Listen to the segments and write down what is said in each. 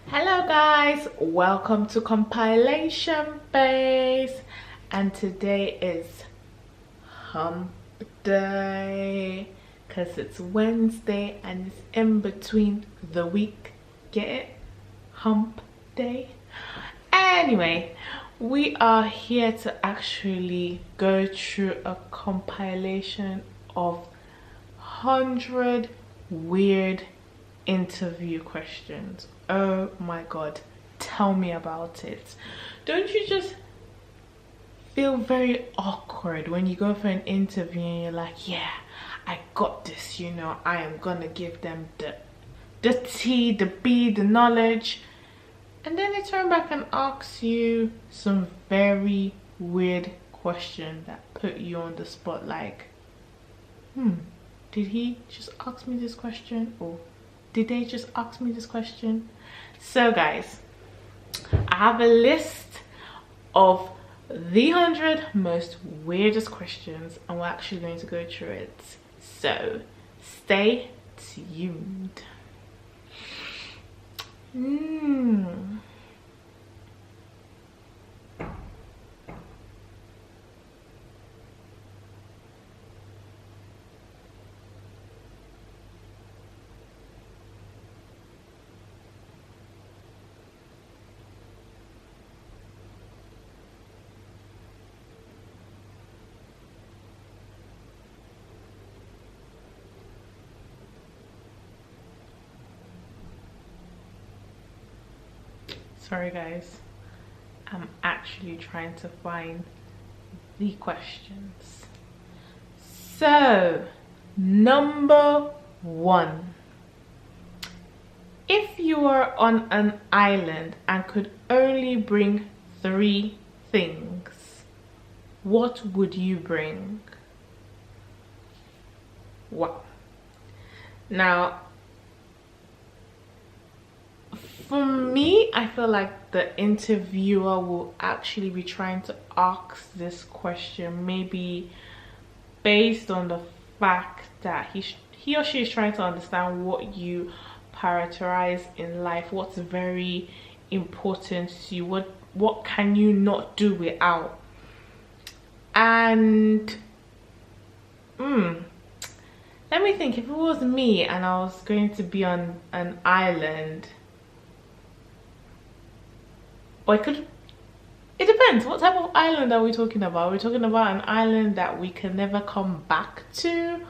Hello guys, welcome to Compilation Base, and today is hump day because it's Wednesday and it's in between the week. Get it? Hump day. Anyway, we are here to actually go through a compilation of 100 weird interview questions. Oh my god, tell me about it. Don't you just feel very awkward when you go for an interview and you're like, yeah, I got this, I am gonna give them the tea, the B, the knowledge, and then they turn back and ask you some very weird question that put you on the spot, like, did he just ask me this question, or did they just ask me this question? So guys, I have a list of the 100 most weirdest questions and we're actually going to go through it. So stay tuned. Sorry guys, I'm actually trying to find the questions. So, number 1. If you were on an island and could only bring 3 things, what would you bring? Wow. Now, for me, I feel like the interviewer will actually be trying to ask this question maybe based on the fact that he or she is trying to understand what you prioritize in life, what's very important to you, what can you not do without. And let me think. If it was me and I was going to be on an island, or it depends, what type of island are we talking about? Are we talking about an island that we can never come back to,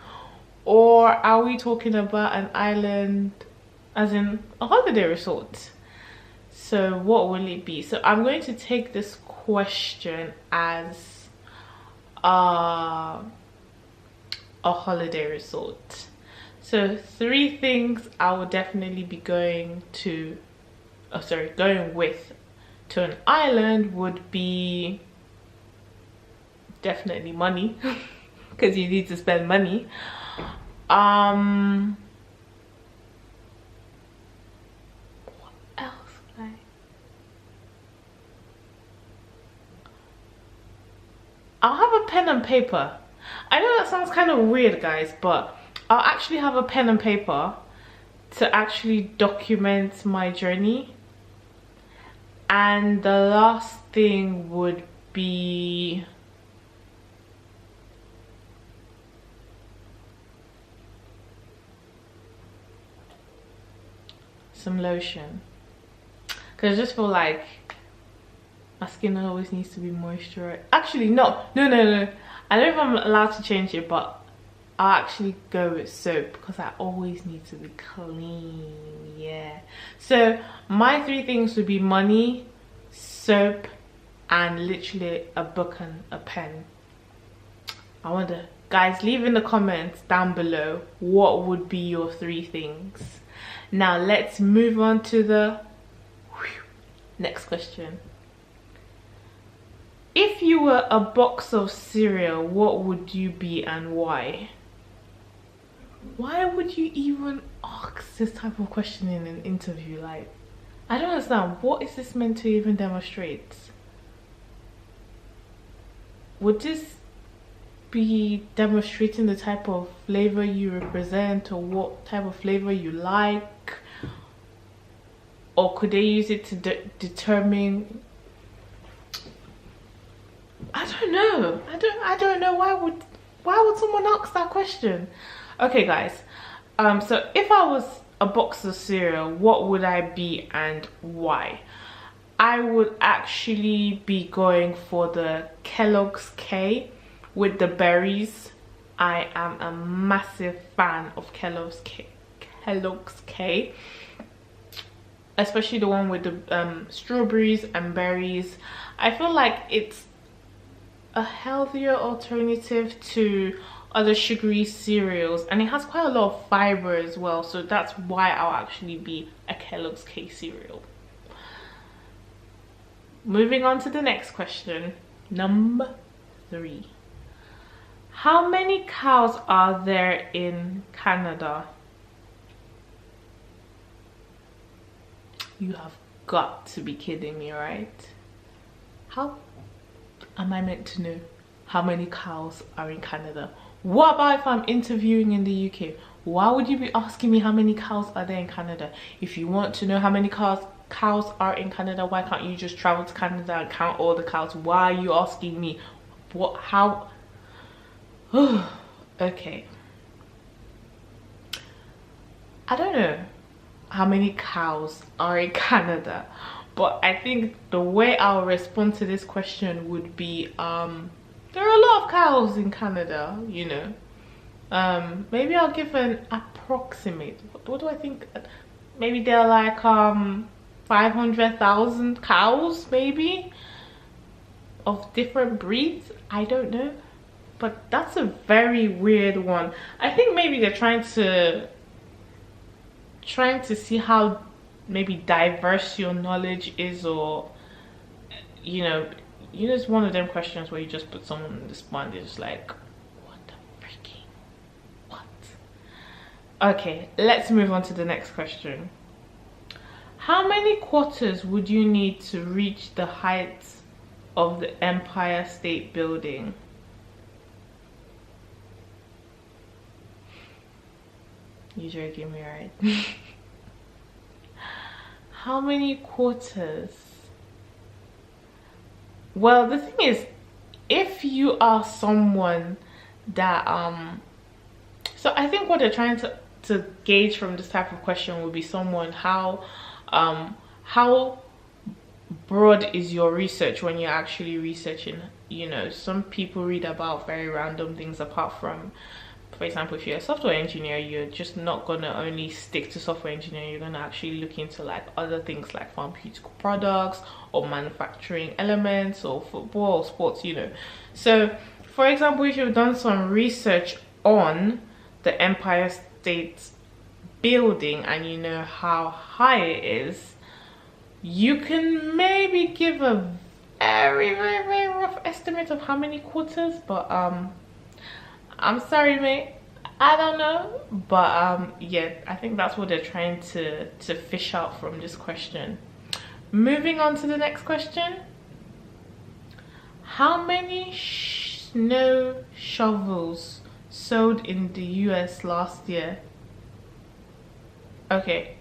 or are we talking about an island as in a holiday resort? So what will it be? So I'm going to take this question as a holiday resort. So 3 things I would definitely be going with to an island would be definitely money, because you need to spend money. What else would I'll have a pen and paper. I know that sounds kind of weird guys, but I'll actually have a pen and paper to actually document my journey. And the last thing would be some lotion, because I just feel like my skin always needs to be moisturized. Actually, no. I don't know if I'm allowed to change it, but I'll actually go with soap because I always need to be clean. Yeah. So my 3 things would be money, soap, and literally a book and a pen. I wonder, guys, leave in the comments down below what would be your 3 things. Now let's move on to the next question. If you were a box of cereal, what would you be and why? Why would you even ask this type of question in an interview? Like, I don't understand. What is this meant to even demonstrate? Would this be demonstrating the type of flavor you represent, or what type of flavor you like? or could they use it to determine? I don't know. I don't know. Why would someone ask that question? Okay, guys. So if I was a box of cereal, what would I be and why? I would actually be going for the Kellogg's K with the berries. I am a massive fan of Kellogg's K, especially the one with the strawberries and berries. I feel like it's a healthier alternative to other sugary cereals, and it has quite a lot of fiber as well, so that's why I'll actually be a Kellogg's K cereal. Moving on to the next question, number 3. How many cows are there in Canada? You have got to be kidding me, right? How am I meant to know how many cows are in Canada? What about if I'm interviewing in the UK? Why would you be asking me how many cows are there in Canada? If you want to know how many cows are in Canada, why can't you just travel to Canada and count all the cows? Why are you asking me? What? How? Okay. I don't know how many cows are in Canada, but I think the way I'll respond to this question would be there are a lot of cows in Canada, you know. Maybe I'll give an approximate. What do I think? Maybe they're like 500,000 cows, maybe, of different breeds. I don't know, but that's a very weird one. I think maybe they're trying to see how maybe diverse your knowledge is, or you know, it's one of them questions where you just put someone on the spot and they're just like, what the freaking what? Okay, let's move on to the next question. How many quarters would you need to reach the heights of the Empire State Building? You're joking me, right? How many quarters? Well, the thing is, if you are someone that so I think what they're trying to gauge from this type of question would be someone how broad is your research when you're actually researching. You know, some people read about very random things apart from, for example, if you're a software engineer, you're just not gonna only stick to software engineering. You're gonna actually look into like other things like pharmaceutical products or manufacturing elements or football or sports, you know. So for example, if you've done some research on the Empire State Building and you know how high it is, you can maybe give a very, very, very rough estimate of how many quarters, but I'm sorry, mate, I don't know. But yeah, I think that's what they're trying to fish out from this question. Moving on to the next question. How many snow shovels sold in the US last year? Okay,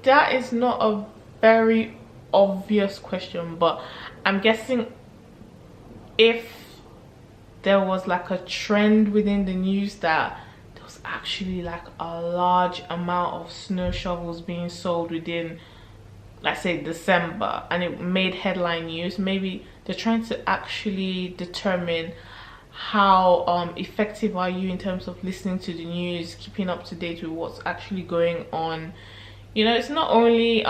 that is not a very obvious question, but I'm guessing if there was like a trend within the news that there was actually like a large amount of snow shovels being sold within, let's say, December, and it made headline news, maybe they're trying to actually determine how effective are you in terms of listening to the news, keeping up to date with what's actually going on. You know, it's not only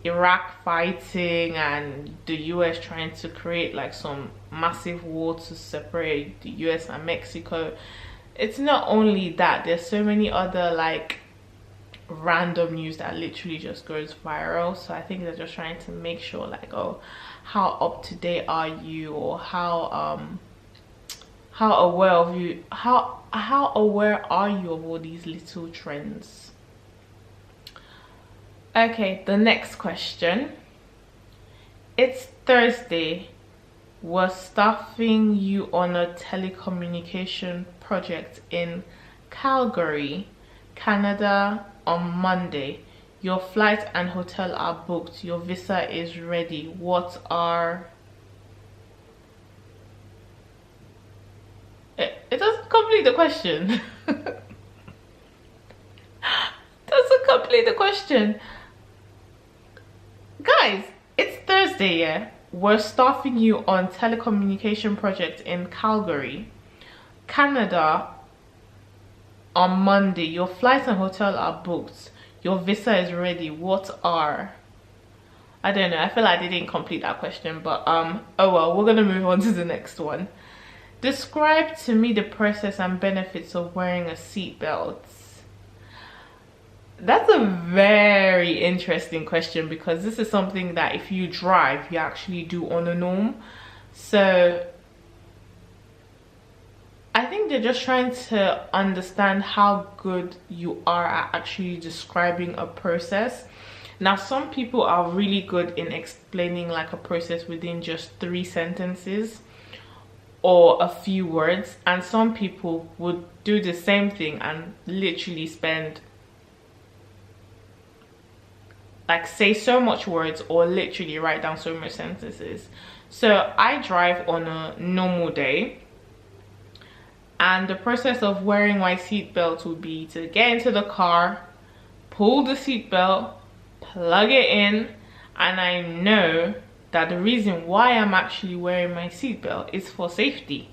Iraq fighting and the US trying to create like some massive wall to separate the US and Mexico. It's not only that, there's so many other like random news that literally just goes viral. So I think they're just trying to make sure like, oh, how up to date are you, or how aware of you, how aware are you of all these little trends. Okay, the next question. It's Thursday. Was staffing you on a telecommunication project in Calgary, Canada, on Monday. Your flight and hotel are booked. Your visa is ready. What are... It doesn't complete the question. Doesn't complete the question. Guys, it's Thursday, yeah? We're staffing you on telecommunication project in Calgary, Canada on Monday. Your flights and hotel are booked. Your visa is ready. What are... I don't know. I feel like I didn't complete that question, but oh well, we're gonna move on to the next one. Describe to me the process and benefits of wearing a seatbelt. That's a very interesting question, because this is something that if you drive, you actually do on a norm. So I think they're just trying to understand how good you are at actually describing a process. Now, some people are really good in explaining like a process within just 3 sentences or a few words, and some people would do the same thing and literally spend like say so much words or literally write down so much sentences. So I drive on a normal day, and the process of wearing my seatbelt would be to get into the car, pull the seatbelt, plug it in, and I know that the reason why I'm actually wearing my seatbelt is for safety.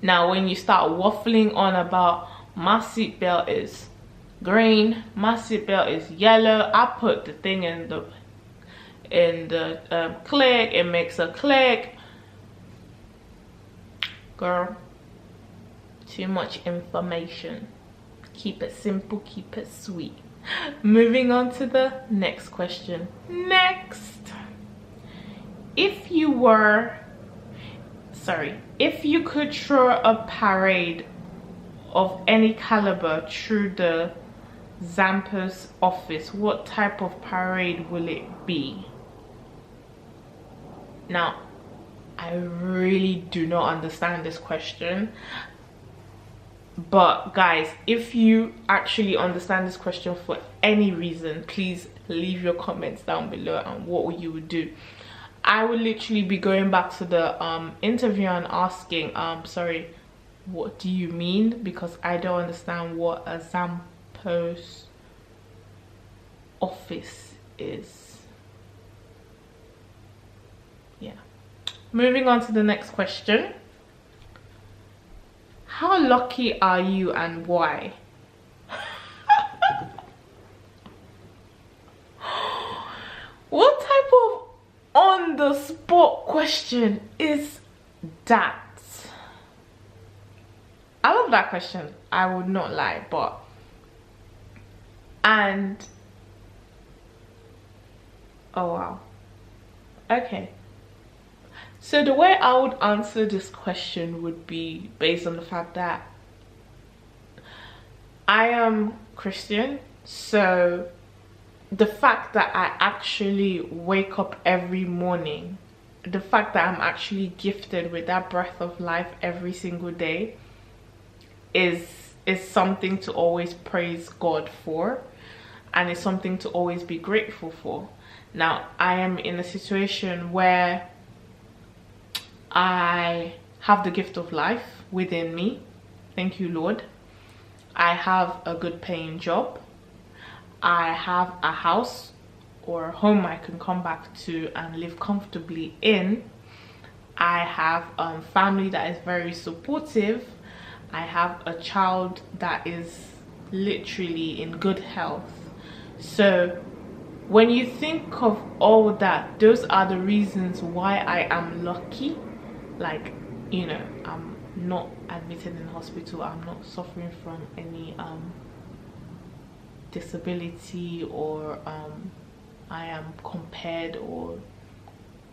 Now, when you start waffling on about my seatbelt is green, my seatbelt is yellow, I put the thing in the click, it makes a click. Girl, too much information. Keep it simple, keep it sweet. Moving on to the next question. Next, if you could throw a parade of any caliber through the Zampus office, what type of parade will it be? Now, I really do not understand this question, but guys, if you actually understand this question for any reason, please leave your comments down below and what you would do. I would literally be going back to the interview and asking, sorry, what do you mean? Because I don't understand what a Zampos office is. Yeah. Moving on to the next question. How lucky are you and why? What type of on the spot question is that? I love that question, I would not lie, but oh wow, okay. So the way I would answer this question would be based on the fact that I am Christian. So the fact that I actually wake up every morning, the fact that I'm actually gifted with that breath of life every single day is something to always praise God for, and it's something to always be grateful for. Now, I am in a situation where I have the gift of life within me. Thank you, Lord. I have a good paying job. I have a house or a home I can come back to and live comfortably in. I have a family that is very supportive. I have a child that is literally in good health. So when you think of all that, those are the reasons why I am lucky. Like, you know, I'm not admitted in hospital, I'm not suffering from any disability, or I am compared, or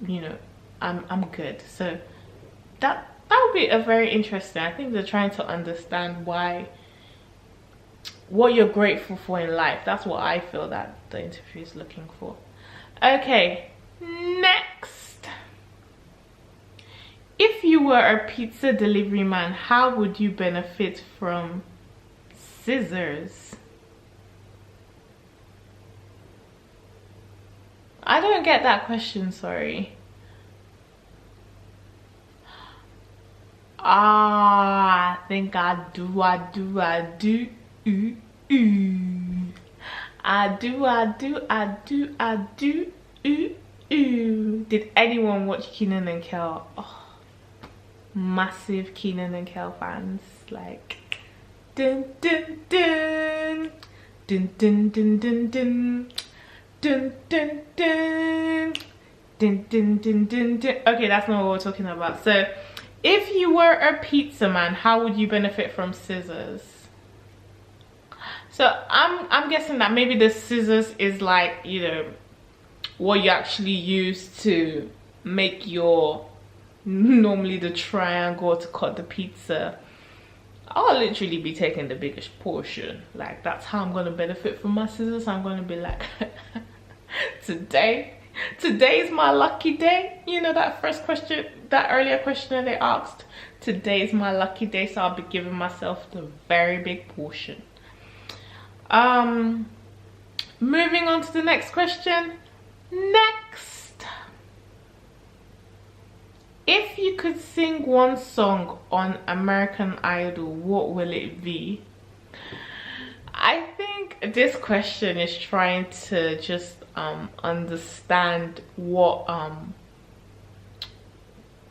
you know, I'm good. So that would be a very interesting. I think they're trying to understand what you're grateful for in life. That's what I feel that the interview is looking for. Okay, next. If you were a pizza delivery man, how would you benefit from scissors? I don't get that question, sorry. I think I do. Ooh, ooh. I do. Ooh, ooh. Did anyone watch Kenan and Kel? Oh, massive Kenan and Kel fans. Like, dun dun dun, dun dun dun dun dun, dun dun dun, dun dun dun dun dun. Okay, that's not what we're talking about. So, if you were a pizza man, how would you benefit from scissors? So I'm guessing that maybe the scissors is like, you know, what you actually use to make your, normally the triangle to cut the pizza. I'll literally be taking the biggest portion. Like, that's how I'm gonna benefit from my scissors. I'm gonna be like, today's my lucky day. You know, that first question, that earlier question that they asked, today's my lucky day, so I'll be giving myself the very big portion. Moving on to the next question. Next, if you could sing one song on American Idol, what will it be? I think this question is trying to just understand what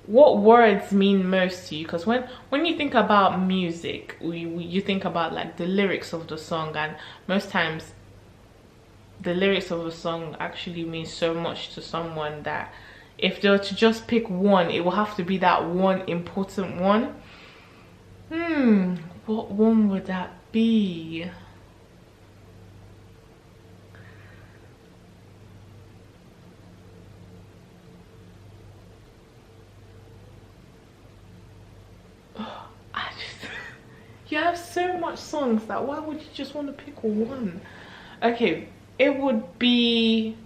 words mean most to you, because when you think about music, you think about like the lyrics of the song, and most times the lyrics of a song actually mean so much to someone that if they were to just pick one, it will have to be that one important one. What one would that be? You have so much songs that why would you just want to pick one? Okay, it would be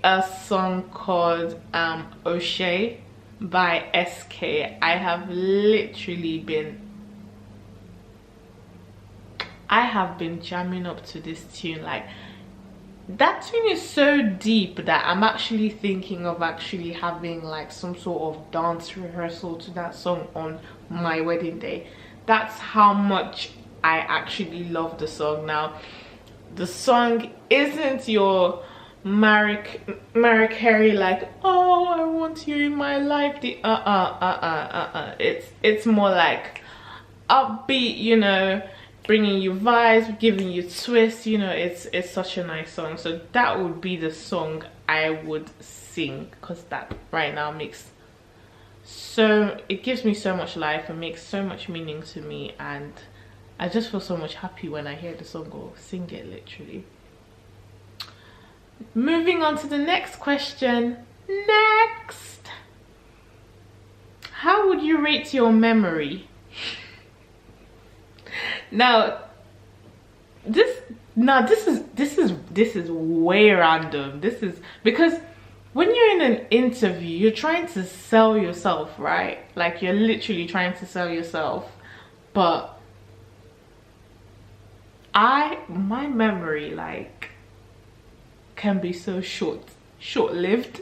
a song called O'Shea by SK. I have been jamming up to this tune. Like, that tune is so deep that I'm actually thinking of actually having like some sort of dance rehearsal to that song on my wedding day. That's how much I actually love the song. Now, the song isn't your Mariah Carey, like, oh, I want you in my life. It's more like upbeat, you know, bringing you vibes, giving you twists. You know, it's such a nice song. So that would be the song I would sing, because that right now it gives me so much life and makes so much meaning to me, and I just feel so much happy when I hear the song or sing it, literally. Moving on to the next question. Next, how would you rate your memory? Now, this is way random. This is because when you're in an interview, you're trying to sell yourself, right? Like, you're literally trying to sell yourself. But my memory, like, can be so short-lived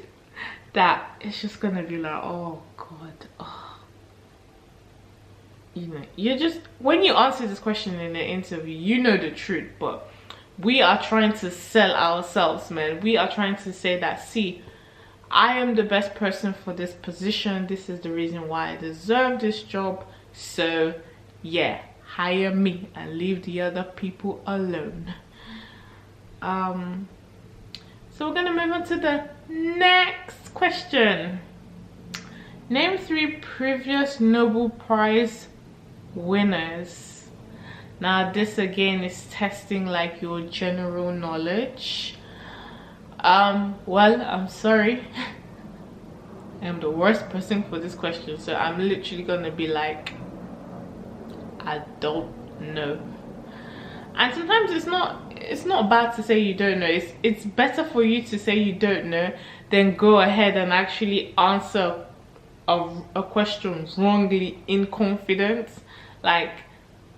that it's just gonna be like, oh god, oh. You know, you're just, when you answer this question in an interview, you know the truth, but we are trying to sell ourselves, man. We are trying to say that, see, I am the best person for this position. This is the reason why I deserve this job. So yeah, hire me and leave the other people alone. So we're gonna move on to the next question. Name 3 previous Nobel Prize winners. Now this again is testing like your general knowledge. Well, I'm sorry. I'm the worst person for this question, so I'm literally gonna be like, I don't know. And sometimes it's not bad to say you don't know. It's better for you to say you don't know than go ahead and actually answer a question wrongly in confidence. Like,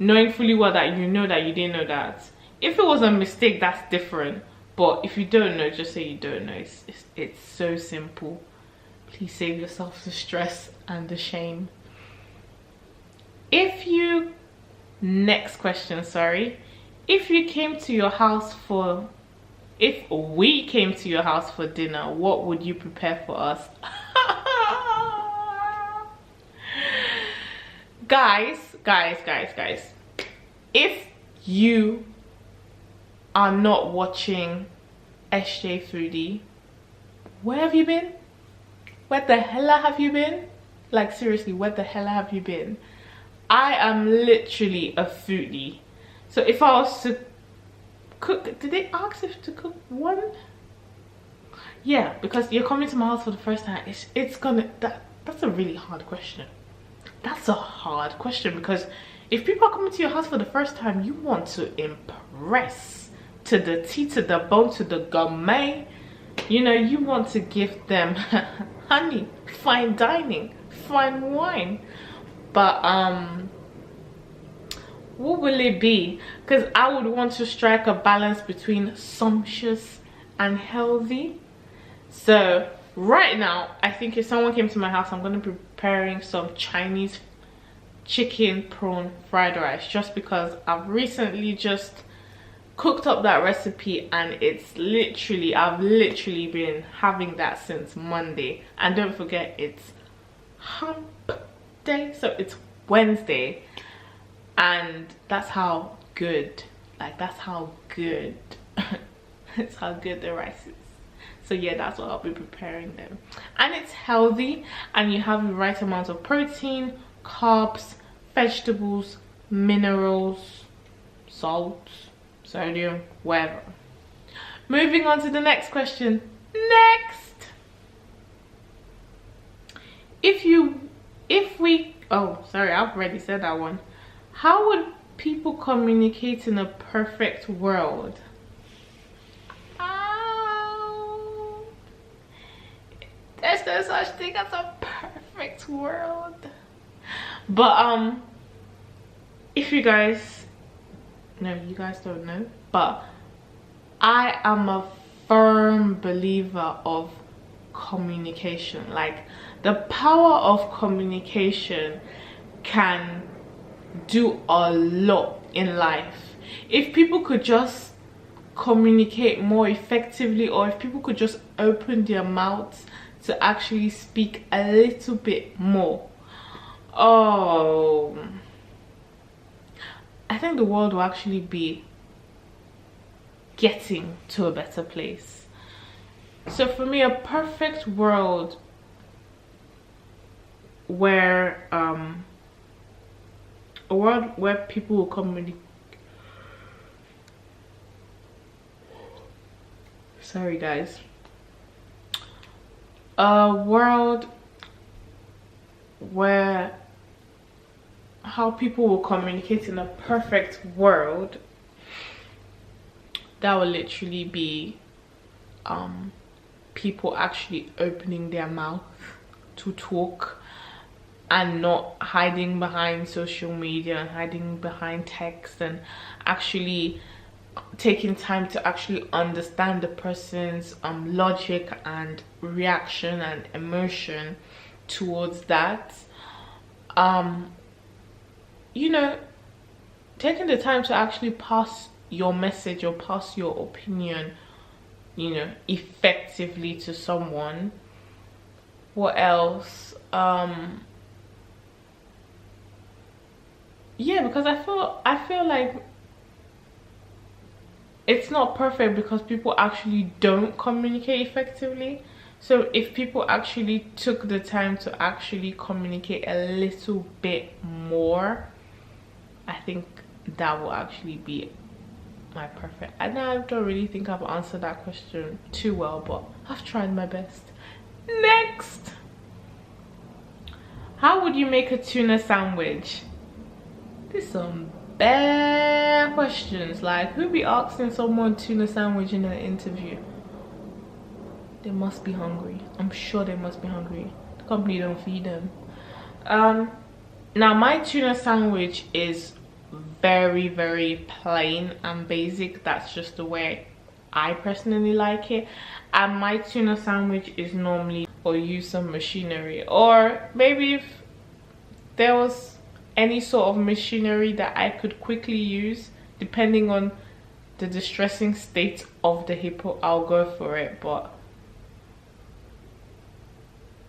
knowing fully well that you know that you didn't know that. If it was a mistake, that's different. But if you don't know, just say you don't know. It's so simple. Please save yourself the stress and the shame. Next question, sorry. If we came to your house for dinner, what would you prepare for us? guys, if you are not watching SJ3D, where have you been? Where the hell have you been? Like, seriously, where the hell have you been? I am literally a foodie. So if I was to cook, did they ask if to cook one? Yeah, because you're coming to my house for the first time. That's a really hard question. That's a hard question, because if people are coming to your house for the first time, you want to impress to the T, to the bone, to the gourmet. You know, you want to give them honey, fine dining, fine wine. But what will it be? Because I would want to strike a balance between sumptuous and healthy. So right now, I think if someone came to my house, I'm going to be preparing some Chinese chicken prawn fried rice, just because I've recently just cooked up that recipe, and I've literally been having that since Monday. And don't forget, it's hump day, so it's Wednesday, and that's how good it's how good the rice is. So yeah, that's what I'll be preparing them. And it's healthy, and you have the right amount of protein, carbs, vegetables, minerals, salt, sodium, whatever. Moving on to the next question. Sorry, I've already said that one. How would people communicate in a perfect world? There's no such thing as a perfect world. But if you guys don't know, but I am a firm believer of communication. Like, the power of communication can do a lot in life. If people could just communicate more effectively, or if people could just open their mouths to actually speak a little bit more, I think the world will actually be getting to a better place. So for me, a perfect world where a world where people will communicate. Sorry guys. A world where how people will communicate in a perfect world, that will literally be people actually opening their mouth to talk, and not hiding behind social media and hiding behind text, and actually taking time to actually understand the person's logic and reaction and emotion towards that. You know, taking the time to actually pass your message or pass your opinion, you know, effectively to someone. What else? Yeah, because I feel like it's not perfect because people actually don't communicate effectively. So if people actually took the time to actually communicate a little bit more, I think that will actually be my perfect. And I don't really think I've answered that question too well, but I've tried my best. Next, how would you make a tuna sandwich? There's some bad questions. Like, who be asking someone tuna sandwich in an interview? They must be hungry. I'm sure they must be hungry. The company don't feed them. Now my tuna sandwich is very plain and basic. That's just the way I personally like it. And my tuna sandwich is normally, or use some machinery, or maybe if there was any sort of machinery that I could quickly use depending on the distressing state of the hippo, I'll go for it. But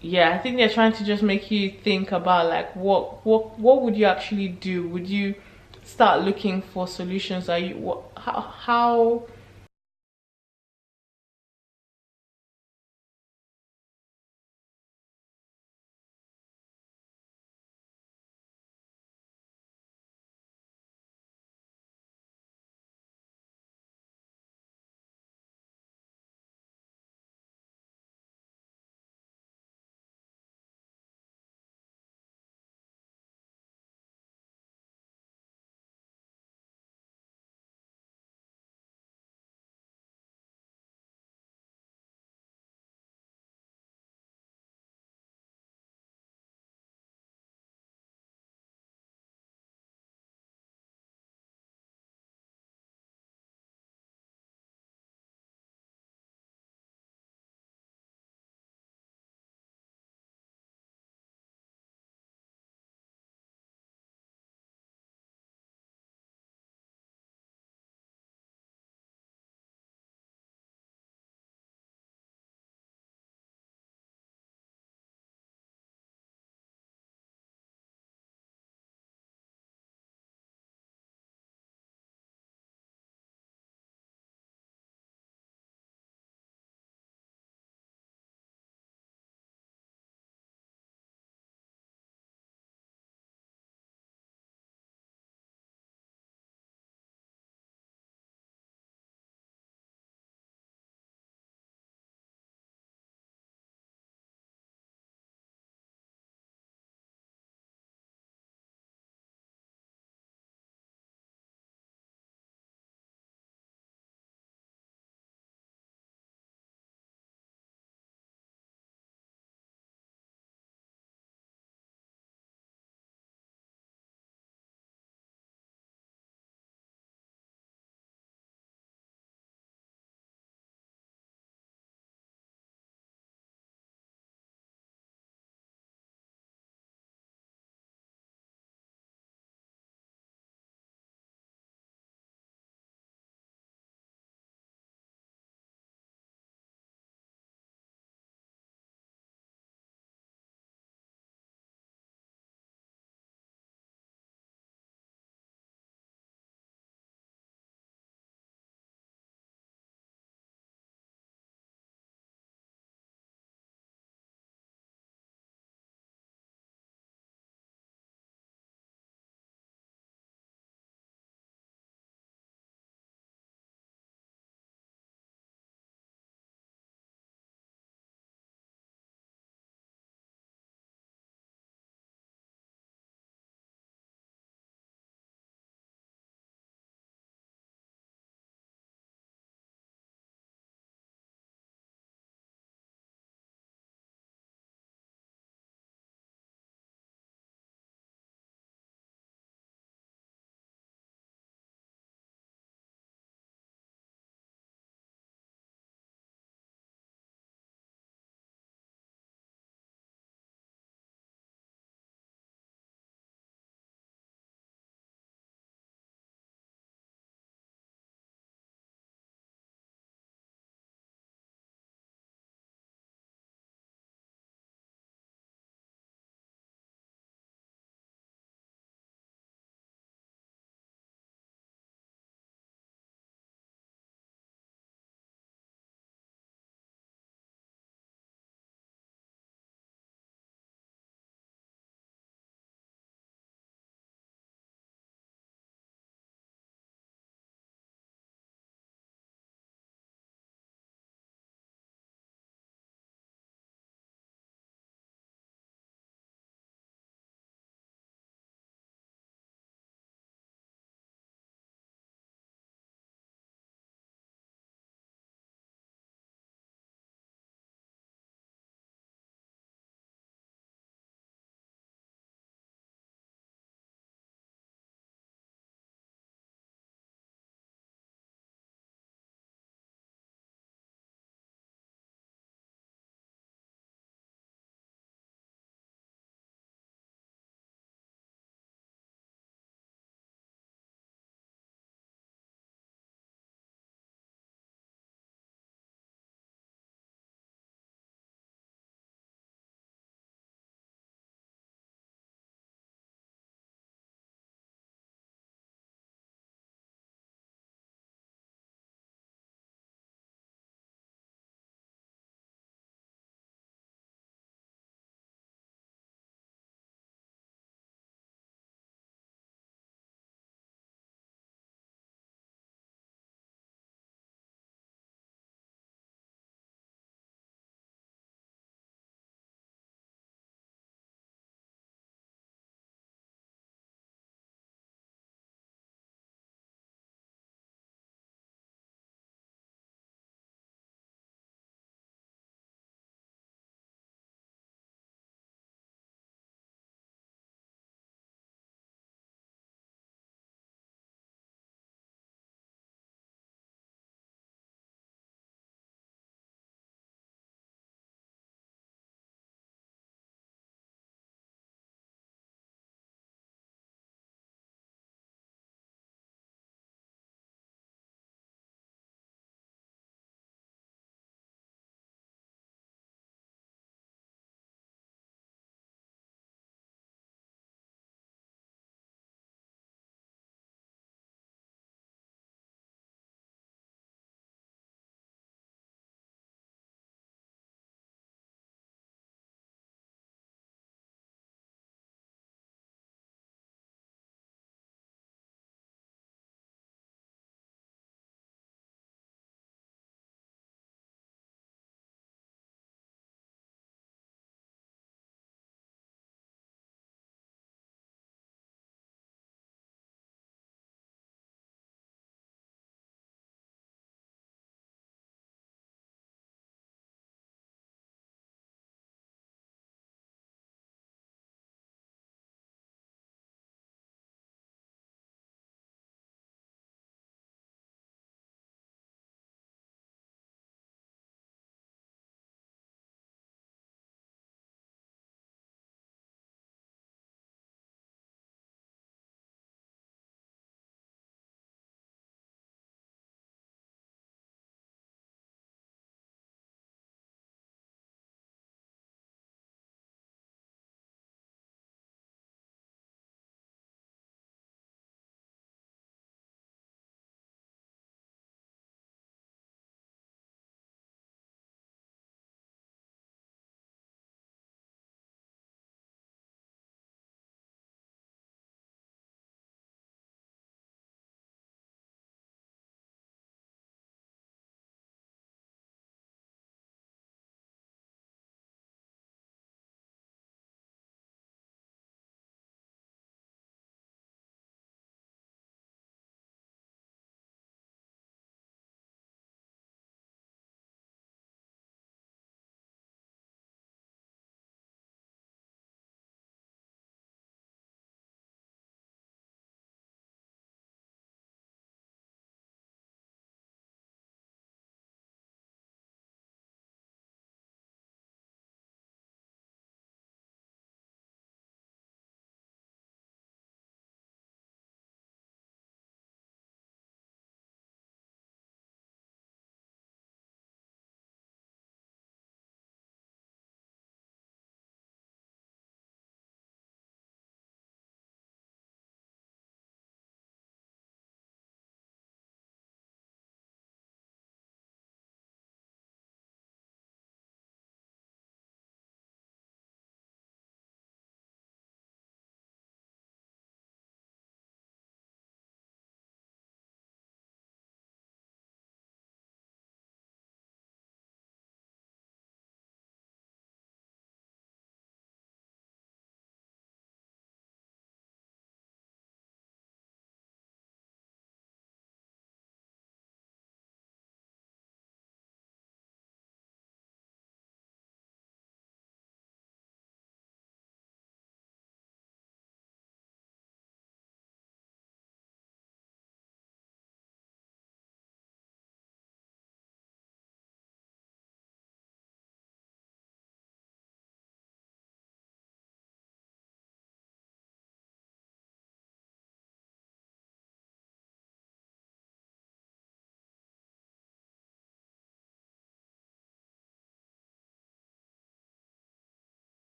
yeah, I think they're trying to just make you think about like what would you actually do? Would you start looking for solutions? Are you how